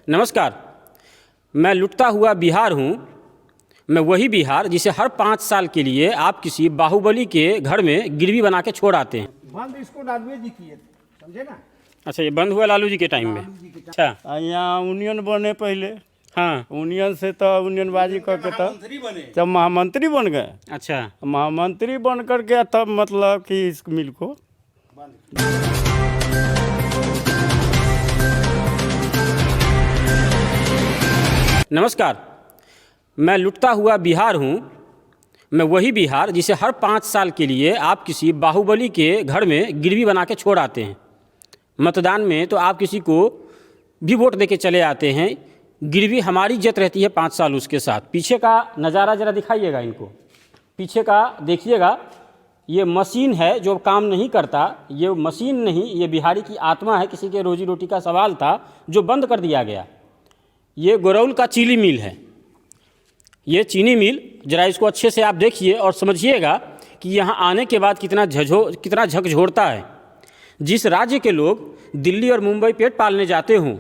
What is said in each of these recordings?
नमस्कार। मैं लुटता हुआ बिहार हूँ। मैं वही बिहार जिसे हर 5 साल के लिए आप किसी बाहुबली के घर में गिरवी बना के छोड़ आते हैं। बंद इसको लालू जी किए, समझे ना। अच्छा, ये बंद हुआ लालू जी के टाइम में। अच्छा, यहाँ यूनियन बने पहले। हाँ, यूनियन से तो यूनियनबाजी करके तब महामंत्री बन गए। अच्छा। महामंत्री बन करके तब मतलब कि इस मिल को नमस्कार। मैं लुटता हुआ बिहार हूँ। मैं वही बिहार जिसे हर 5 साल के लिए आप किसी बाहुबली के घर में गिरवी बना के छोड़ आते हैं। मतदान में तो आप किसी को भी वोट दे के चले आते हैं। गिरवी हमारी इज्जत रहती है 5 साल उसके साथ। पीछे का नज़ारा ज़रा दिखाइएगा इनको। पीछे का देखिएगा, ये मशीन है जो काम नहीं करता। ये मशीन नहीं, ये बिहारी की आत्मा है। किसी के रोजी रोटी का सवाल था जो बंद कर दिया गया। ये गोरौल का चीनी मिल है। ये चीनी मिल, ज़रा इसको अच्छे से आप देखिए और समझिएगा कि यहाँ आने के बाद कितना झकझोरता है। जिस राज्य के लोग दिल्ली और मुंबई पेट पालने जाते हों,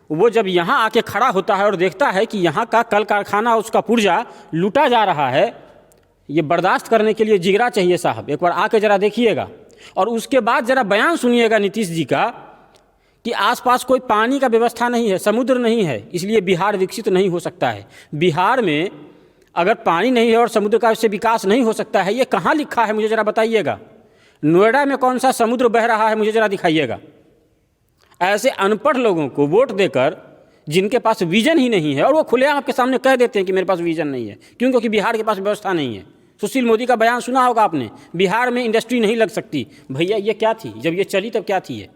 वो जब यहाँ आके खड़ा होता है और देखता है कि यहाँ का कल कारखाना उसका पुर्जा लूटा जा रहा है, ये बर्दाश्त करने के लिए जिगरा चाहिए साहब। एक बार आके ज़रा देखिएगा और उसके बाद ज़रा बयान सुनिएगा नीतीश जी का कि आसपास कोई पानी का व्यवस्था नहीं है, समुद्र नहीं है, इसलिए बिहार विकसित नहीं हो सकता है। बिहार में अगर पानी नहीं है और समुद्र का इससे विकास नहीं हो सकता है, ये कहाँ लिखा है मुझे ज़रा बताइएगा। नोएडा में कौन सा समुद्र बह रहा है मुझे ज़रा दिखाइएगा। ऐसे अनपढ़ लोगों को वोट देकर, जिनके पास विजन ही नहीं है, और वो खुलेआम आपके सामने कह देते हैं कि मेरे पास विजन नहीं है। क्यों? क्योंकि बिहार के पास व्यवस्था नहीं है। सुशील मोदी का बयान सुना होगा आपने, बिहार में इंडस्ट्री नहीं लग सकती। भैया ये क्या थी? जब ये चली तब क्या थी ये?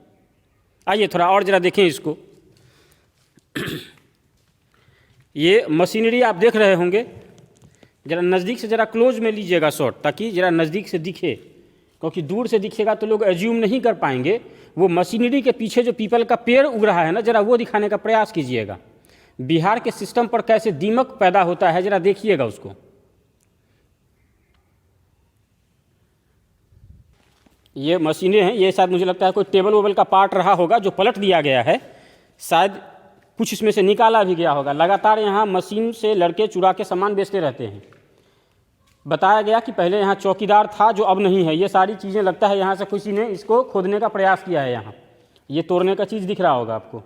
आइए थोड़ा और ज़रा देखें इसको। ये मशीनरी आप देख रहे होंगे, ज़रा नज़दीक से ज़रा क्लोज में लीजिएगा शॉट, ताकि ज़रा नज़दीक से दिखे, क्योंकि दूर से दिखेगा तो लोग एज्यूम नहीं कर पाएंगे। वो मशीनरी के पीछे जो पीपल का पेड़ उग रहा है ना, ज़रा वो दिखाने का प्रयास कीजिएगा। बिहार के सिस्टम पर कैसे दीमक पैदा होता है, ज़रा देखिएगा उसको। ये मशीनें हैं, ये शायद मुझे लगता है कोई टेबल वेबल का पार्ट रहा होगा जो पलट दिया गया है। शायद कुछ इसमें से निकाला भी गया होगा। लगातार यहाँ मशीन से लड़के चुरा के सामान बेचते रहते हैं। बताया गया कि पहले यहाँ चौकीदार था जो अब नहीं है। ये सारी चीज़ें लगता है यहाँ से किसी ने इसको खोदने का प्रयास किया है। यहाँ ये तोड़ने का चीज़ दिख रहा होगा आपको।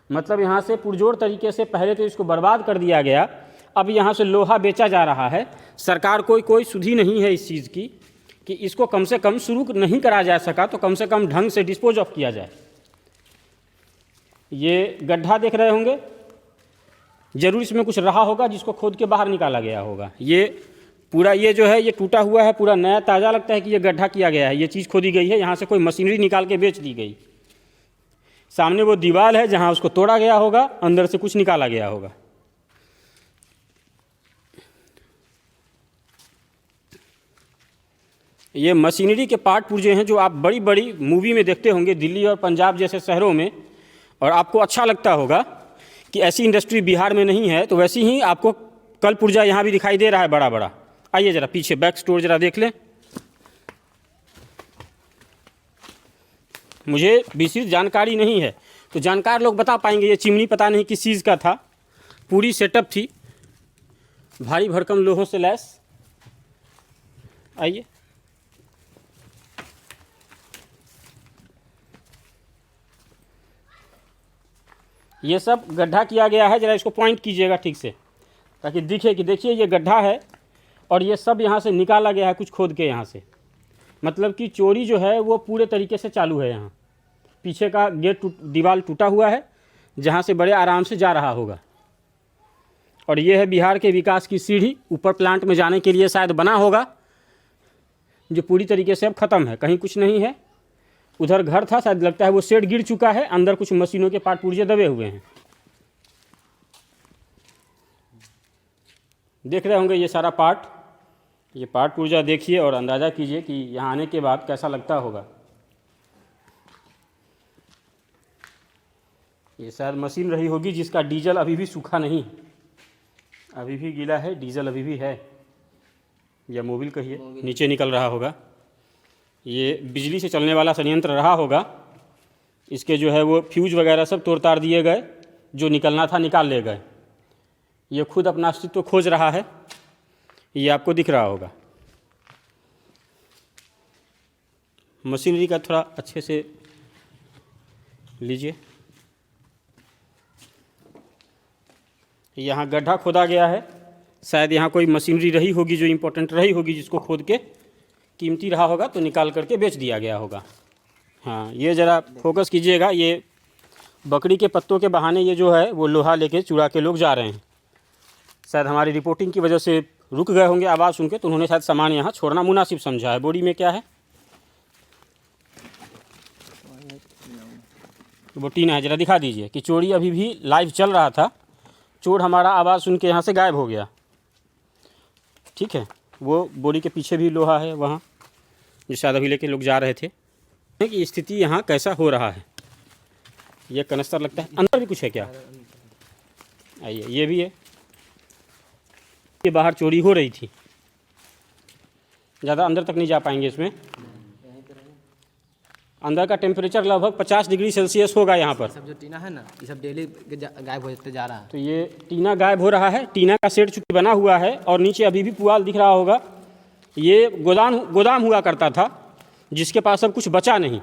मतलब यहाँ से पुरजोर तरीके से पहले तो इसको बर्बाद कर दिया गया, अब यहाँ से लोहा बेचा जा रहा है। सरकार को कोई सुधि नहीं है इस चीज़ की कि इसको कम से कम शुरू नहीं करा जा सका तो कम से कम ढंग से डिस्पोज ऑफ किया जाए। ये गड्ढा देख रहे होंगे, जरूर इसमें कुछ रहा होगा जिसको खोद के बाहर निकाला गया होगा। ये पूरा ये जो है ये टूटा हुआ है, पूरा नया ताज़ा लगता है कि ये गड्ढा किया गया है। ये चीज़ खोदी गई है, यहाँ से कोई मशीनरी निकाल के बेच दी गई। सामने वो दीवार है जहाँ उसको तोड़ा गया होगा, अंदर से कुछ निकाला गया होगा। ये मशीनरी के पार्ट पुर्जे हैं जो आप बड़ी बड़ी मूवी में देखते होंगे, दिल्ली और पंजाब जैसे शहरों में, और आपको अच्छा लगता होगा कि ऐसी इंडस्ट्री बिहार में नहीं है। तो वैसी ही आपको कल पुर्जा यहाँ भी दिखाई दे रहा है बड़ा बड़ा। आइए ज़रा पीछे बैक स्टोर ज़रा देख लें। मुझे विशेष जानकारी नहीं है, तो जानकार लोग बता पाएंगे। ये चिमनी पता नहीं किस चीज़ का था। पूरी सेटअप थी भारी भरकम लोहों से लैस। आइए, ये सब गड्ढा किया गया है। ज़रा इसको पॉइंट कीजिएगा ठीक से ताकि दिखे कि देखिए ये गड्ढा है और ये सब यहाँ से निकाला गया है कुछ खोद के यहाँ से। मतलब कि चोरी जो है वो पूरे तरीके से चालू है। यहाँ पीछे का गेट दीवार टूटा हुआ है जहाँ से बड़े आराम से जा रहा होगा। और ये है बिहार के विकास की सीढ़ी, ऊपर प्लांट में जाने के लिए शायद बना होगा, जो पूरी तरीके से अब ख़त्म है, कहीं कुछ नहीं है। उधर घर था, शायद लगता है वो शेड गिर चुका है, अंदर कुछ मशीनों के पार्ट पुर्जे दबे हुए हैं। देख रहे होंगे ये सारा पार्ट, ये पार्ट पुर्जा देखिए और अंदाज़ा कीजिए कि यहाँ आने के बाद कैसा लगता होगा। ये शायद मशीन रही होगी जिसका डीजल अभी भी सूखा नहीं, अभी भी गीला है, डीजल अभी भी है, या मोबिल कहिए, नीचे निकल रहा होगा। ये बिजली से चलने वाला संयंत्र रहा होगा। इसके जो है वो फ्यूज वगैरह सब तोड़ ताड़ दिए गए, जो निकलना था निकाल ले गए। ये खुद अपना अस्तित्व खोज रहा है, ये आपको दिख रहा होगा। मशीनरी का थोड़ा अच्छे से लीजिए। यहाँ गड्ढा खोदा गया है, शायद यहाँ कोई मशीनरी रही होगी जो इम्पोर्टेंट रही होगी, जिसको खोद के कीमती रहा होगा तो निकाल करके बेच दिया गया होगा। हाँ, ये ज़रा फोकस कीजिएगा। ये बकरी के पत्तों के बहाने ये जो है वो लोहा लेके चुरा के लोग जा रहे हैं। शायद हमारी रिपोर्टिंग की वजह से रुक गए होंगे आवाज़ सुन के, तो उन्होंने शायद सामान यहाँ छोड़ना मुनासिब समझा है। बोरी में क्या है? वो टीना है, ज़रा दिखा दीजिए कि चोरी अभी भी लाइव चल रहा था। चोर हमारा आवाज़ सुन के यहाँ से गायब हो गया। ठीक है, वो बोरी के पीछे भी लोहा है वहाँ, जो शायद अभी लेके लोग जा रहे थे। कि स्थिति यहाँ कैसा हो रहा है। ये कनस्तर लगता है, अंदर भी कुछ है क्या? आइए, ये भी है। ये बाहर चोरी हो रही थी, ज़्यादा अंदर तक नहीं जा पाएंगे इसमें। अंदर का टेम्परेचर लगभग 50 डिग्री सेल्सियस होगा यहाँ पर। सब जो टीना है ना, ये सब डेली गायब होते जा रहा है। तो ये टीना गायब हो रहा है। टीना का सेट चूँकि बना हुआ है और नीचे अभी भी पुआल दिख रहा होगा। ये गोदाम हुआ करता था, जिसके पास अब कुछ बचा नहीं।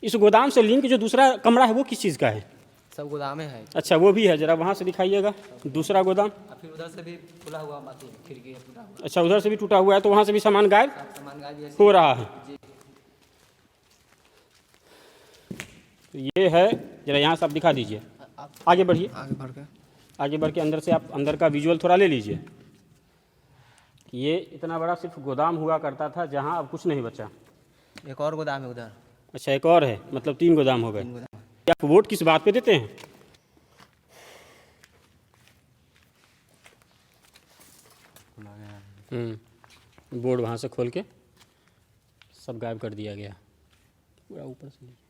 इस गोदाम से लिंक जो दूसरा कमरा है वो किस चीज़ का है? सब गोदामें है। अच्छा, वो भी है, ज़रा वहाँ से दिखाइएगा दूसरा गोदाम। और फिर उधर से भी खुला हुआ बाकी खिड़की है टूटा हुआ। अच्छा, उधर से भी टूटा हुआ है, तो वहाँ से भी सामान गायब सामान गायब हो रहा है। तो ये है, ज़रा यहाँ से आप दिखा दीजिए। आगे बढ़िए, आगे बढ़ के अंदर से आप अंदर का विजुअल थोड़ा ले लीजिए। ये इतना बड़ा सिर्फ गोदाम हुआ करता था जहाँ अब कुछ नहीं बचा। एक और गोदाम है उधर। अच्छा, एक और है, मतलब 3 गोदाम हो गए। 3 गोदाम। आप वोट किस बात पे देते हैं? बोर्ड वहाँ से खोल के सब गायब कर दिया गया पूरा ऊपर से।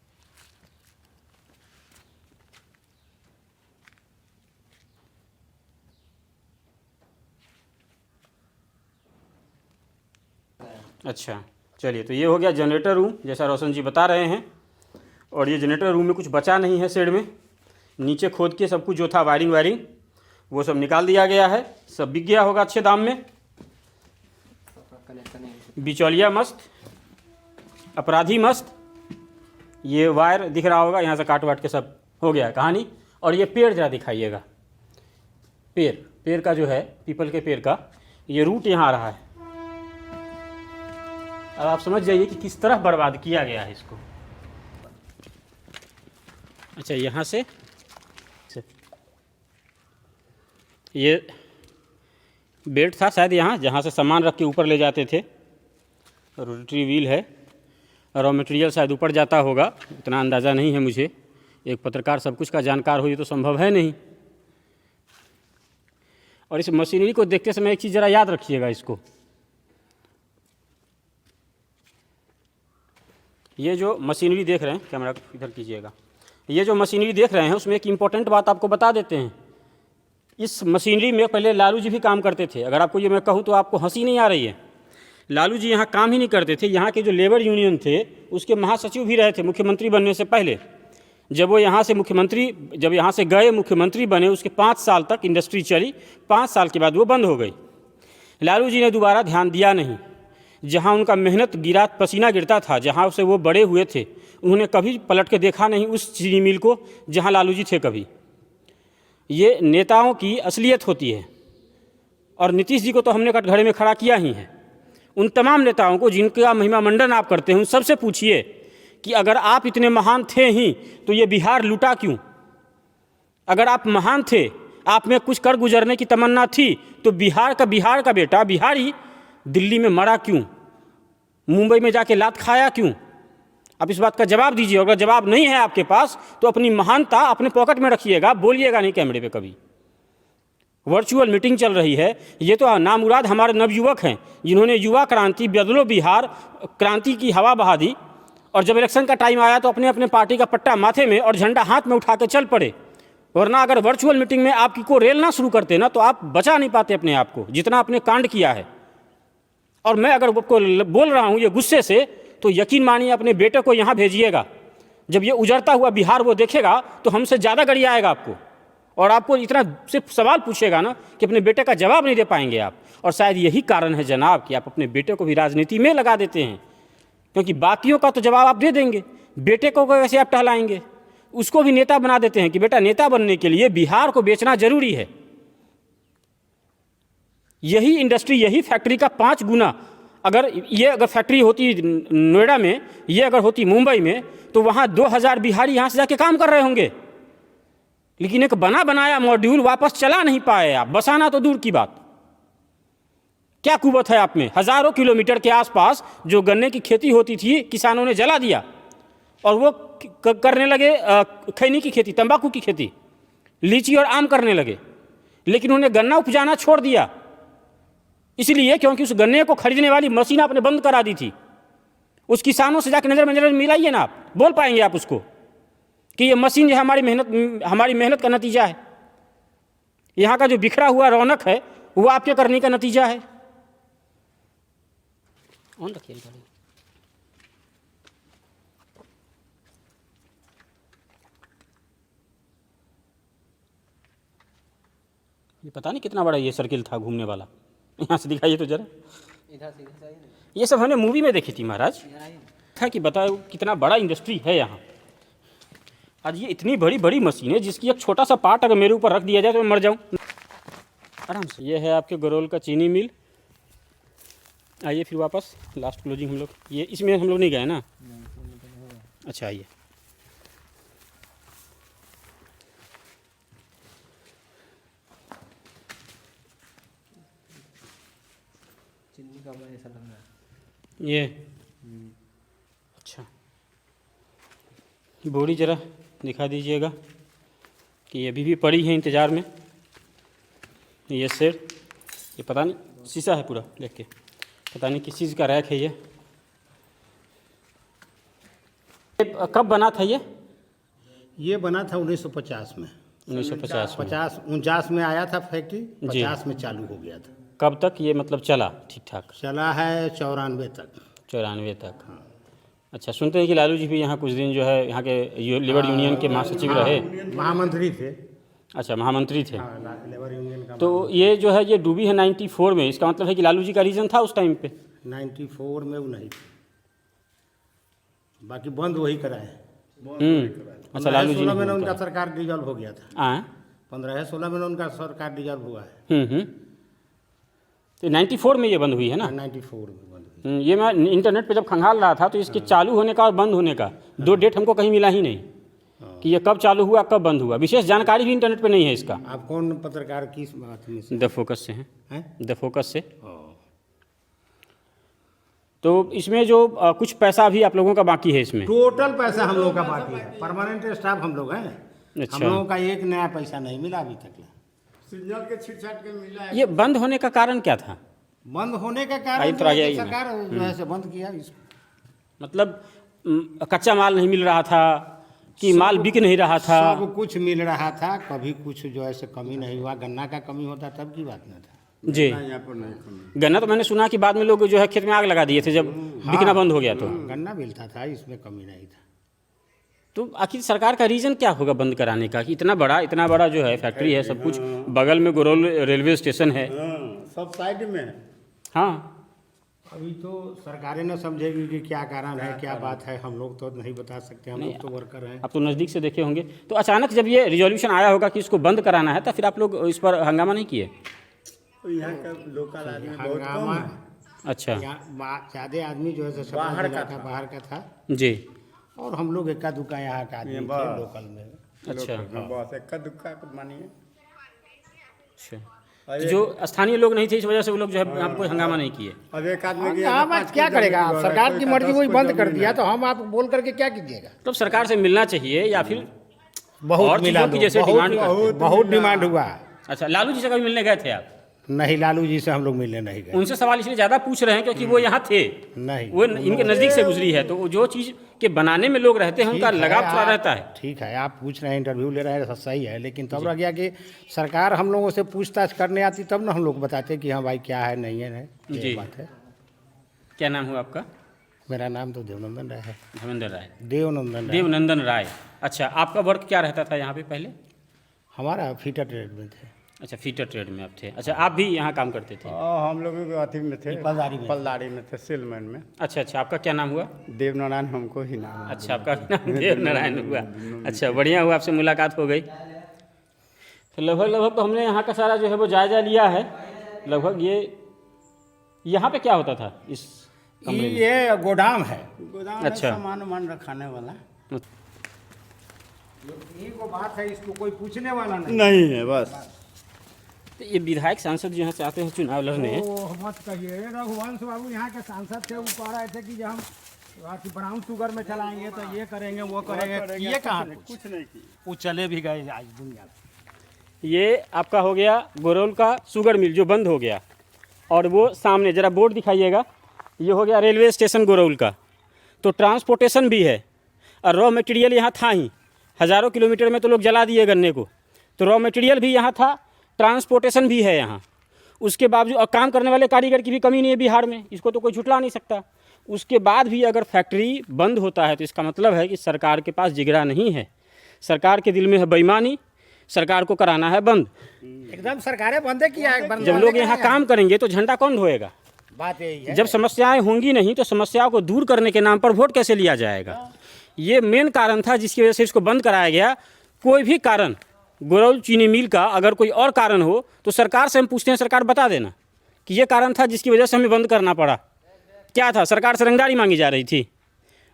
अच्छा, चलिए, तो ये हो गया जनरेटर रूम, जैसा रोशन जी बता रहे हैं। और ये जनरेटर रूम में कुछ बचा नहीं है शेड में। नीचे खोद के सब कुछ जो था वायरिंग वो सब निकाल दिया गया है। सब बिक गया होगा अच्छे दाम में। बिचौलिया मस्त, अपराधी मस्त। ये वायर दिख रहा होगा, यहाँ से काट वाट के सब हो गया कहानी। और ये पेड़ जरा दिखाइएगा। पेड़ का जो है, पीपल के पेड़ का ये रूट यहाँ आ रहा है। अब आप समझ जाइए कि किस तरह बर्बाद किया गया है इसको। अच्छा, यहाँ से ये बेल्ट था शायद यहाँ, जहाँ से सामान रख के ऊपर ले जाते थे। रोटरी व्हील है। रॉ मटेरियल शायद ऊपर जाता होगा, इतना अंदाज़ा नहीं है मुझे। एक पत्रकार सब कुछ का जानकार हो, ये तो संभव है नहीं। और इस मशीनरी को देखते समय एक चीज़ ज़रा याद रखिएगा इसको। ये जो मशीनरी देख रहे हैं, कैमरा इधर कीजिएगा। ये जो मशीनरी देख रहे हैं उसमें एक इम्पॉर्टेंट बात आपको बता देते हैं। इस मशीनरी में पहले लालू जी भी काम करते थे। अगर आपको ये मैं कहूँ तो आपको हंसी नहीं आ रही है। लालू जी यहाँ काम ही नहीं करते थे, यहाँ के जो लेबर यूनियन थे उसके महासचिव भी रहे थे मुख्यमंत्री बनने से पहले। जब वो यहाँ से गए मुख्यमंत्री बने, उसके 5 साल तक इंडस्ट्री चली। 5 साल के बाद वो बंद हो गई। लालू जी ने दोबारा ध्यान दिया नहीं। जहाँ उनका मेहनत गिरा, पसीना गिरता था, जहाँ से वो बड़े हुए थे, उन्होंने कभी पलट के देखा नहीं उस चीनी मिल को जहाँ लालू जी थे कभी। ये नेताओं की असलियत होती है। और नीतीश जी को तो हमने कटघरे में खड़ा किया ही है। उन तमाम नेताओं को जिनका महिमा मंडन आप करते हैं, उन सबसे पूछिए कि अगर आप इतने महान थे ही तो ये बिहार लूटा क्यों? अगर आप महान थे, आप में कुछ कर गुजरने की तमन्ना थी, तो बिहार का बेटा बिहारी दिल्ली में मरा क्यों? मुंबई में जाके लात खाया क्यों? आप इस बात का जवाब दीजिए। अगर जवाब नहीं है आपके पास तो अपनी महानता अपने पॉकेट में रखिएगा, बोलिएगा नहीं कैमरे पे कभी। वर्चुअल मीटिंग चल रही है। ये तो नामुराद हमारे नवयुवक हैं जिन्होंने युवा क्रांति, बदलो बिहार क्रांति की हवा बहा दी। और जब इलेक्शन का टाइम आया तो अपने अपने पार्टी का पट्टा माथे में और झंडा हाथ में उठा के चल पड़े। वरना अगर वर्चुअल मीटिंग में आपकी को रेलना शुरू करते ना तो आप बचा नहीं पाते अपने आप को, जितना आपने कांड किया है। और मैं अगर आपको बोल रहा हूँ ये गुस्से से, तो यकीन मानिए अपने बेटे को यहाँ भेजिएगा। जब ये उजड़ता हुआ बिहार वो देखेगा तो हमसे ज़्यादा गरियाएगा आपको। और आपको इतना सिर्फ सवाल पूछेगा ना कि अपने बेटे का जवाब नहीं दे पाएंगे आप। और शायद यही कारण है जनाब कि आप अपने बेटे को भी राजनीति में लगा देते हैं, क्योंकि बाकियों का तो जवाब आप दे देंगे, बेटे को कैसे आप टहलाएंगे? उसको भी नेता बना देते हैं कि बेटा नेता बनने के लिए बिहार को बेचना जरूरी है। यही इंडस्ट्री, यही फैक्ट्री का 5 गुना अगर फैक्ट्री होती नोएडा में, ये अगर होती मुंबई में, तो वहाँ 2000 बिहारी यहाँ से जाके काम कर रहे होंगे। लेकिन एक बना बनाया मॉड्यूल वापस चला नहीं पाए आप, बसाना तो दूर की बात। क्या कुवत है आप में? हज़ारों किलोमीटर के आसपास जो गन्ने की खेती होती थी किसानों ने जला दिया और वो करने लगे खैनी की खेती, तंबाकू की खेती, लीची और आम करने लगे। लेकिन उन्होंने गन्ना उपजाना छोड़ दिया, इसलिए क्योंकि उस गन्ने को खरीदने वाली मशीन आपने बंद करा दी थी। उस किसानों से जाकर नज़र मिलाइए ना, आप बोल पाएंगे आप उसको कि ये मशीन जो है हमारी मेहनत का नतीजा है। यहाँ का जो बिखरा हुआ रौनक है वो आपके करने का नतीजा है। ऑन रखिए गाड़ी। ये पता नहीं कितना बड़ा ये सर्किल था घूमने वाला, यहाँ से दिखाइए तो जरा। इधर से इधर चाहिए ना, ये सब हमने मूवी में देखी थी महाराज, इधर आइए ना। था कि बताओ कितना बड़ा इंडस्ट्री है यहाँ। आज ये इतनी बड़ी बड़ी मशीन है जिसकी एक छोटा सा पार्ट अगर मेरे ऊपर रख दिया जाए तो मैं मर जाऊँ आराम से। ये है आपके गरोल का चीनी मिल। आइए फिर वापस लास्ट क्लोजिंग हम लोग, ये इसमें हम लोग नहीं गए ना? अच्छा आइए। चिन्नी का बना ऐसा लग रहा है। ये अच्छा, बोरी जरा दिखा दीजिएगा कि ये अभी भी पड़ी है इंतज़ार में। ये सेट, ये पता नहीं शीशा है पूरा, देख के पता नहीं किस चीज़ का रैक है ये। कब बना था ये? ये बना था 1950 में। 1950 में। 49 में आया था फैक्ट्री, 50 में चालू हो गया था। कब तक ये मतलब चला ठीक ठाक? चला है 94 तक। 94 तक। अच्छा, सुनते हैं कि लालू जी भी यहाँ कुछ दिन जो है यहाँ के लेबर यूनियन के महासचिव रहे। महामंत्री थे। अच्छा, महामंत्री थे। लेबर यूनियन का। तो ये जो है ये डूबी है 94 में, इसका मतलब है कि लालू जी का रीजन था उस टाइम पे? 94 में वो नहीं थी, बाकी बंद वही कराए। अच्छा, लालू जी 15-16 में उनका सरकार डिजॉल्व हो गया था। 15-16 में उनका सरकार डिजॉल्व हुआ है। तो 94 में ये बंद हुई है ना? 94 में बंद हुई। ये मैं इंटरनेट पे जब खंगाल रहा था तो इसके चालू होने का और बंद होने का 2 डेट हमको कहीं मिला ही नहीं कि ये कब चालू हुआ कब बंद हुआ। विशेष जानकारी भी इंटरनेट पे नहीं है इसका। आप कौन पत्रकार किस बात में से? द फोकस से हैं। द फोकस से। हाँ। तो इसमें जो कुछ पैसा भी आप लोगों का बाकी है इसमें? टोटल पैसा हम लोगों का बाकी है। परमानेंट स्टाफ हम लोग हैं। अच्छा। हम लोगों का एक नया पैसा नहीं मिला अभी तक। सिग्नल के छिट-छाट के मिला है। ये बंद होने का कारण क्या था? बंद होने का कारण तो आइए, आइए सरकार जो है से बंद किया इसको। मतलब कच्चा माल नहीं मिल रहा था कि माल बिक नहीं रहा था? सब कुछ मिल रहा था, कभी कुछ जो है से कमी नहीं हुआ। गन्ना का कमी होता तब की बात न था जी। गन्ना तो मैंने सुना कि बाद में लोग जो है खेत में आग लगा दिए थे जब बिकना बंद हो गया तो। गन्ना मिलता था, इसमें कमी नहीं था। तो आखिर सरकार का रीज़न क्या होगा बंद कराने का कि इतना बड़ा जो है फैक्ट्री है, सब कुछ बगल में गोरोल रेलवे स्टेशन है, सब साइड में। हाँ। अभी तो सरकारें न समझेगी कि क्या कारण है, क्या बात है। हम लोग तो नहीं बता सकते, हम लोग तो वर्कर हैं। आप तो नज़दीक से देखे होंगे। तो अचानक जब ये रिजोल्यूशन आया होगा कि इसको बंद कराना है तो फिर आप लोग इस पर हंगामा नहीं किए? यहाँ का लोकल आदमी हंगामा। अच्छा। ज़्यादा आदमी जो है बाहर का था जी। और हम लोग इक्का दुक्का यहाँ का आदमी थे लोकल में। अच्छा। बस इक्का दुक्का मानिए। अच्छा, जो स्थानीय लोग नहीं थे इस वजह से वो लोग जो है आपको हंगामा नहीं किए? अब एक आदमी क्या करेगा, आप सरकार की मर्जी वही बंद कर दिया तो हम आप बोल करके क्या कीजिएगा? तो सरकार से मिलना चाहिए या फिर बहुत मिला, जैसे डिमांड बहुत डिमांड हुआ। अच्छा, लालू जी से कभी मिलने गए थे आप? नहीं, लालू जी से हम लोग मिलने नहीं गए। उनसे सवाल इसलिए ज़्यादा पूछ रहे हैं क्योंकि वो यहाँ थे, नहीं वो इनके नज़दीक से गुजरी है, तो जो चीज़ के बनाने में लोग रहते हैं उनका लगाव थोड़ा रहता है। ठीक है, आप पूछ रहे हैं, इंटरव्यू ले रहे हैं, सही है, लेकिन तब रह गया कि सरकार हम लोगों से पूछताछ करने आती तब ना हम लोग बताते कि हाँ भाई क्या है नहीं है। ये बात है। क्या नाम हुआ आपका? मेरा नाम तो देवनंदन राय है। धर्मेंद्र राय। देवनंदन राय। देवनंदन राय। अच्छा, आपका वर्क क्या रहता था यहाँ पे पहले? हमारा फीटर ट्रेड में थे। अच्छा, फीटर ट्रेड में आप थे। अच्छा, आप भी यहाँ काम करते थे? हम लोग भी अथी में थे, पलदारी में थे, सेलमैन में। अच्छा अच्छा, आपका क्या नाम हुआ? देवनारायण हमको ही नाम है। अच्छा, आपका नाम देव नारायण हुआ। अच्छा, बढ़िया हुआ, आपसे मुलाकात हो गई। तो लगभग तो हमने यहाँ का सारा जो है वो जायज़ा लिया है। लगभग ये यहाँ पे क्या होता था इस कमरे में? ये गोदाम है। गोदाम अच्छा। है, सामान वामान रखाने वाला ये को बात है, इसको कोई पूछने वाला नहीं। नहीं है बस। तो ये विधायक सांसद जो यहाँ से आते हैं चुनाव लड़ने, ओ मत कहिए, रघुवंश बाबू यहाँ के सांसद थे, वो कह रहे थे कि जब हम ब्राउन शुगर में चलाएंगे तो ये करेंगे वो करेंगे। ये कहाँ कुछ नहीं की। वो चले भी गए आज दुनिया में। ये आपका हो गया गोरौल का शुगर मिल जो बंद हो गया, और वो सामने ज़रा बोर्ड दिखाइएगा, ये हो गया रेलवे स्टेशन गोरौल का। तो ट्रांसपोर्टेशन भी है, और रॉ मटेरियल यहाँ था ही, हज़ारों किलोमीटर में तो लोग जला दिए गन्ने को, तो रॉ मटेरियल भी यहाँ था, ट्रांसपोर्टेशन भी है यहाँ। उसके बावजूद और काम करने वाले कारीगर की भी कमी नहीं है बिहार में, इसको तो कोई झुटला नहीं सकता। उसके बाद भी अगर फैक्ट्री बंद होता है तो इसका मतलब है कि सरकार के पास जिगरा नहीं है, सरकार के दिल में है बेईमानी, सरकार को कराना है बंद। एकदम सरकारें बंदे किया है। जब लोग यहाँ काम करेंगे तो झंडा कौन ढोएगा? बात यही है। जब समस्याएं होंगी नहीं तो समस्याओं को दूर करने के नाम पर वोट कैसे लिया जाएगा? ये मेन कारण था जिसकी वजह से इसको बंद कराया गया। कोई भी कारण, गोरौल चीनी मिल का अगर कोई और कारण हो तो सरकार से हम पूछते हैं, सरकार बता देना कि ये कारण था जिसकी वजह से हमें बंद करना पड़ा। क्या था? सरकार से रंगदारी मांगी जा रही थी।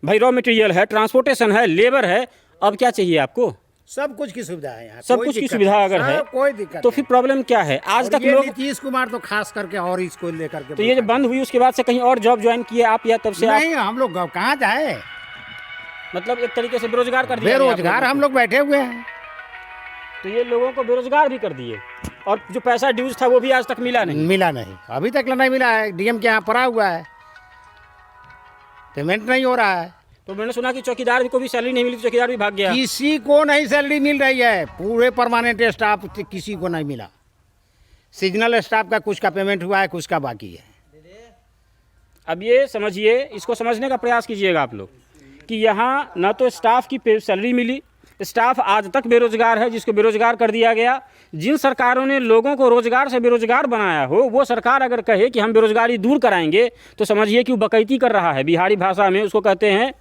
भाई रॉ मटेरियल है, ट्रांसपोर्टेशन है, लेबर है, अब क्या चाहिए आपको? सब कुछ की सुविधा है यहाँ, सब कोई कुछ की दिक्कत सुविधा नहीं, अगर है सब कोई दिक्कत तो फिर प्रॉब्लम क्या है? आज और तक ये लोग, नीतीश कुमार तो खास करके और इसको लेकर के तो ये जो बंद हुई उसके बाद से कहीं और जॉब ज्वाइन किए आप, या तब से आप नहीं, हम लोग कहाँ जाए, मतलब एक तरीके से बेरोजगार कर दिया गया आप बेरोजगार लोगों हम लोग बैठे हुए हैं। को। तो ये लोगों को बेरोजगार भी कर दिए, और जो पैसा ड्यूज था वो भी आज तक मिला नहीं। मिला नहीं, अभी तक नहीं मिला है। डीएम के यहाँ पड़ा हुआ है, पेमेंट नहीं हो रहा है। तो मैंने सुना कि चौकीदार को भी सैलरी नहीं मिली, तो चौकीदार भी भाग गया। किसी को नहीं सैलरी मिल रही है, पूरे परमानेंट स्टाफ किसी को नहीं मिला। सीजनल स्टाफ का कुछ का पेमेंट हुआ है, कुछ का बाकी है। अब ये समझिए, इसको समझने का प्रयास कीजिएगा आप लोग कि यहाँ न तो स्टाफ की सैलरी मिली, स्टाफ आज तक बेरोजगार है, जिसको बेरोजगार कर दिया गया। जिन सरकारों ने लोगों को रोजगार से बेरोजगार बनाया हो, वो सरकार अगर कहे कि हम बेरोजगारी दूर कराएंगे तो समझिए कि वो बकैती कर रहा है। बिहारी भाषा में उसको कहते हैं,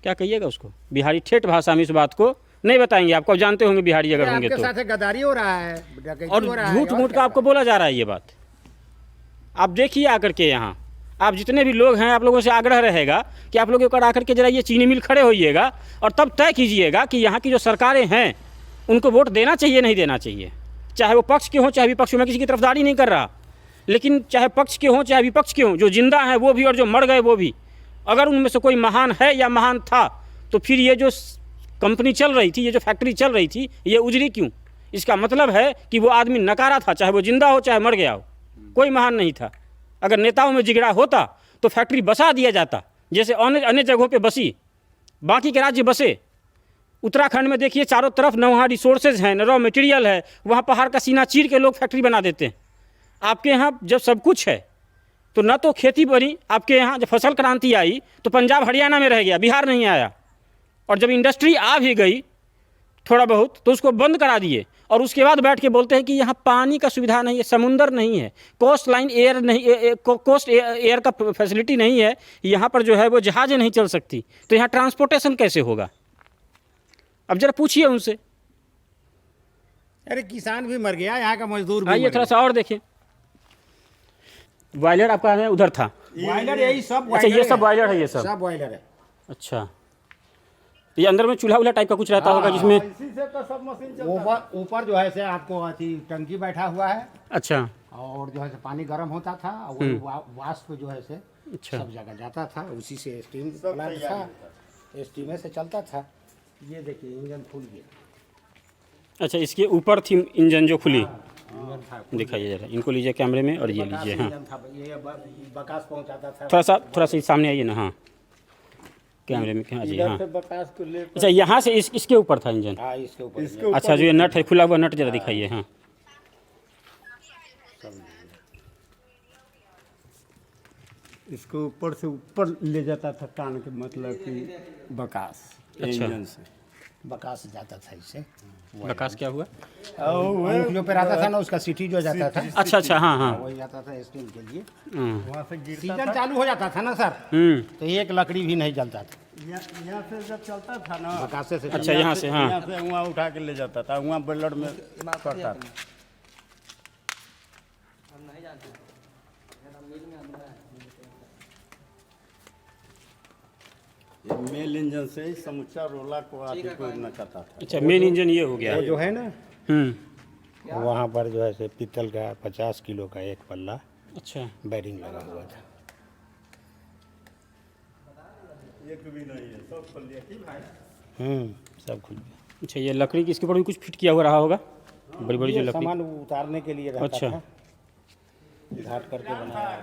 क्या कहिएगा उसको, बिहारी ठेठ भाषा में इस बात को नहीं बताएंगे आपको, आप जानते होंगे बिहारी अगर होंगे आपके तो। साथ गद्दारी हो रहा है, डकैती और हो रहा है, झूठ और मूठ क्या का आपको बोला जा रहा है ये बात। आप देखिए आकर के यहाँ, आप जितने भी लोग हैं, आप लोगों से आग्रह रहेगा कि आप लोग एक बार आकर के जरा ये चीनी मिल खड़े होइएगा और तब तय कीजिएगा कि यहाँ की जो सरकारें हैं उनको वोट देना चाहिए नहीं देना चाहिए। चाहे वो पक्ष के हों चाहे विपक्ष के, मैं किसी की तरफदारी नहीं कर रहा, लेकिन चाहे पक्ष के हों चाहे विपक्ष के हों, जो जिंदा हैं वो भी और जो मर गए वो भी, अगर उनमें से कोई महान है या महान था तो फिर ये जो कंपनी चल रही थी, ये जो फैक्ट्री चल रही थी, ये उजड़ी क्यों? इसका मतलब है कि वो आदमी नकारा था, चाहे वो जिंदा हो चाहे मर गया हो, कोई महान नहीं था। अगर नेताओं में जिगरा होता तो फैक्ट्री बसा दिया जाता, जैसे अन्य जगहों पे बसी, बाकी के राज्य बसे। उत्तराखंड में देखिए चारों तरफ न वहाँ रिसोर्सेज हैं, न रॉ मटेरियल है, वहाँ पहाड़ का सीना चीर के लोग फैक्ट्री बना देते हैं। आपके यहाँ जब सब कुछ है तो न तो खेती बनी, आपके यहाँ जब फसल क्रांति आई तो पंजाब हरियाणा में रह गया, बिहार नहीं आया। और जब इंडस्ट्री आ भी गई थोड़ा बहुत तो उसको बंद करा दिए, और उसके बाद बैठ के बोलते हैं कि यहाँ पानी का सुविधा नहीं है, समुंदर नहीं है, कोस्ट लाइन एयर नहीं, कोस्ट एयर का फैसिलिटी नहीं है, यहाँ पर जो है वो जहाज़ें नहीं चल सकती, तो यहाँ ट्रांसपोर्टेशन कैसे होगा? अब जरा पूछिए उनसे। अरे किसान भी मर गया, यहाँ का मजदूर भी आइए मर थोड़ा सा और देखिए। बॉयलर आपका है उधर था? गया। बॉयलर यही सब, अच्छा ये सब बॉयलर है, ये सब सब बॉयलर है। अच्छा, ये अंदर में चूल्हा वूल्हा टाइप का कुछ रहता होगा जिसमें, इसी से तो सब मशीन चलता ऊपर जो है से आपको अथी टंकी बैठा हुआ है, अच्छा और जो है से पानी गर्म होता था, और वही वाष्प जो है से अच्छा सब जगह जाता था, उसी से स्टीम प्लांट था, स्टीम से चलता था। ये देखिए इंजन खुल गया। अच्छा, इसके ऊपर थी इंजन जो खुली, इंजन था, दिखाइए जरा, इनको लीजिए कैमरे में और ये लीजिए। हाँ इंजन था, ये बकास पहुंचाता था। थोड़ा सा सामने आइए ना। हाँ कैमरे में, हाँ जी, हाँ। इधर से बकास को ले अच्छा यहाँ से इसके ऊपर था इंजन। हाँ इसके ऊपर इसके अच्छा, जो ये नट है खुला हुआ नट जरा दिखाइए। हाँ इसको ऊपर से ऊपर ले जाता था टान के, मतलब कि बकास अच्छा। इंजन से। बकास जाता था इससे, विकास क्या हुआ? जो पे आता था ना उसका सिटी जो जाता था, अच्छा अच्छा, हाँ हाँ। वही आता था स्टीम के लिए। वहाँ से गिरता सीजन चालू हो जाता था ना सर, तो एक लकड़ी भी नहीं जलता था यहाँ से जब चलता था ना, बकासे से। अच्छा, यहाँ से, हाँ। यहाँ से वहाँ उठा के ले जाता था, वहाँ ब्लड में पड़ता था। हम नहीं जानते मिल में अंदर है। ये मेल इंजन से ही समूचा रोला को आगे को नचाता था। अच्छा, मेन इंजन ये हो गया। वो जो है ना हम्म। वहाँ पर जो है से पीतल का 50 किलो का एक पल्ला अच्छा, बैरिंग लगा हुआ था। एक भी नहीं है, सब खोल दिया कि भाई। सब खुल गया। अच्छा, ये लकड़ी की इसके ऊपर भी कुछ फिट किया हुआ रहा होगा, बड़ी बड़ी जो ये लकड़ी। सामान उतारने के लिए रहता अच्छा। था, घाट करके बनाया।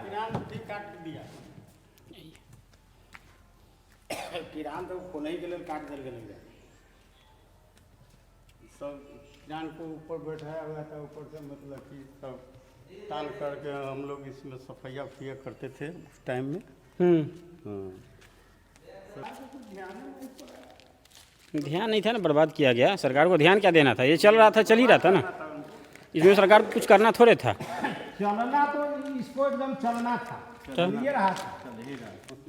किरान तो खोने के लिए काट दल के नहीं गया। सब किरान को ऊपर बैठाया हुआ था, ऊपर से मतलब कि सब ताल करके हम लोग इसमें सफाइया वफैया करते थे उस टाइम में। ध्यान नहीं था ना, बर्बाद किया गया। सरकार को ध्यान क्या देना था, ये चल रहा था, चल ही रहा था ना, इसमें सरकार को कुछ करना थोड़े था। चलना तो इसको एकदम चलना था, चल ये रहा था,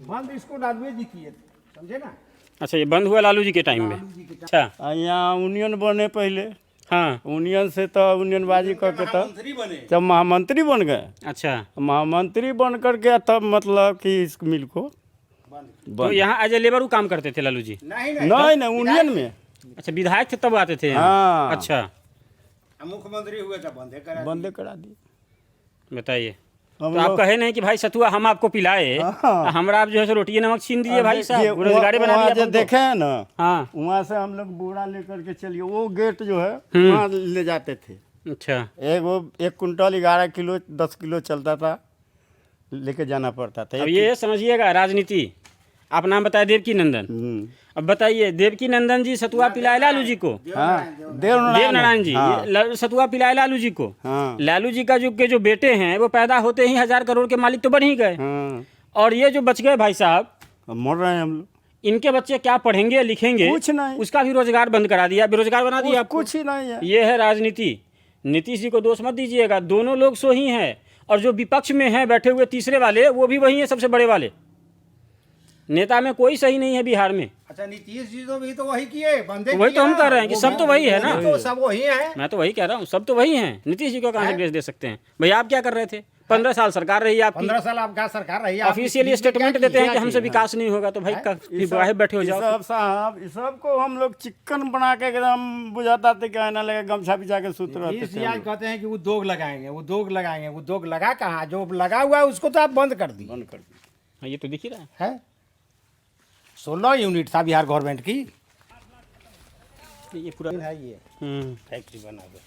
बंद इसको लालू जी किए थे, समझे ना। अच्छा, ये बंद हुआ लालू जी के टाइम में। अच्छा, यहाँ यूनियन बने पहले, हाँ, यूनियन से तो यूनियनबाजी करके तब महामंत्री बन गए। अच्छा। महामंत्री बन करके तब मतलब कि इस मिल को तो यहाँ एज ए लेबर वो काम करते थे लालू जी? नहीं नहीं नहीं यूनियन में। अच्छा, विधायक थे तब आते थे यहाँ? हाँ। अच्छा, मुख्यमंत्री हुए तो बंदे करा दिए। बताइए। हम तो आप लोग- कहे नहीं कि भाई सतुआ हम आपको पिलाए, हाँ। हमरा आप जो है सो रोटिए नमक छीन दिए भाई ये साहब, रोजगारी बना वहाँ दिया जो अपन को। देखे हैं ना, हाँ, वहाँ से हम लोग बोरा लेकर के चलिए, वो गेट जो है वहाँ ले जाते थे। अच्छा। एक कुंटल 11 किलो 10 किलो चलता था, लेके जाना पड़ता था। अब ये समझिएगा राजनीति। आप नाम बताए देवकी नंदन, अब बताइए देवकी नंदन जी सतुआ पिलाए लालू जी को? हाँ, देव नारायण जी हाँ। सतुआ पिलाए लालू जी को? हाँ। लालू जी का जो बेटे हैं वो पैदा होते ही 1000 करोड़ के मालिक तो बन ही गए, हाँ। और ये जो बच गए भाई साहब, अब मर रहे हैं हम लोग, इनके बच्चे क्या पढ़ेंगे लिखेंगे? कुछ नहीं। उसका भी रोजगार बंद करा दिया, बेरोजगार बना दिया आपको। कुछ ही नहीं है। ये है राजनीति। नीतीश जी को दोष मत दीजिएगा, दोनों लोग सो ही हैं, और जो विपक्ष में हैं बैठे हुए तीसरे वाले, वो भी वही हैं सबसे बड़े वाले। नेता में कोई सही नहीं है बिहार में। अच्छा, नीतीश जी तो भी तो वही किए, बंदे वही तो हम कह रहे हैं कि सब तो वही है ना। तो सब वही है। मैं तो वही कह रहा हूँ, सब तो वही हैं। नीतीश जी को कहाँ से ग्रेस दे सकते हैं? भैया आप क्या कर रहे थे? 15 साल सरकार रही आपकी, 15 साल आपका सरकार रही, आपने ऑफिशियली किसी ने स्टेटमेंट क्या देते हैं किया? कि हमसे विकास नहीं होगा, तो भाई फिर बाहर बैठे हो जाओ। सब साहब इस सब को हम लोग चिकन बना के एकदम बुझाता थे, कहना लगे गमछा बिछा के सूत रहते इस थे हम आज लोग। कहते हैं कि उद्योग लगाएंगे, उद्योग लगाएंगे, उद्योग लगा कहाँ? जो लगा हुआ है उसको तो आप बंद कर दिए बंद कर दिया। हाँ, ये तो दिख ही रहा है। है। 16 यूनिट था बिहार गवर्नमेंट की, ये पूरा है ये हम्म। फैक्ट्री बना हुआ।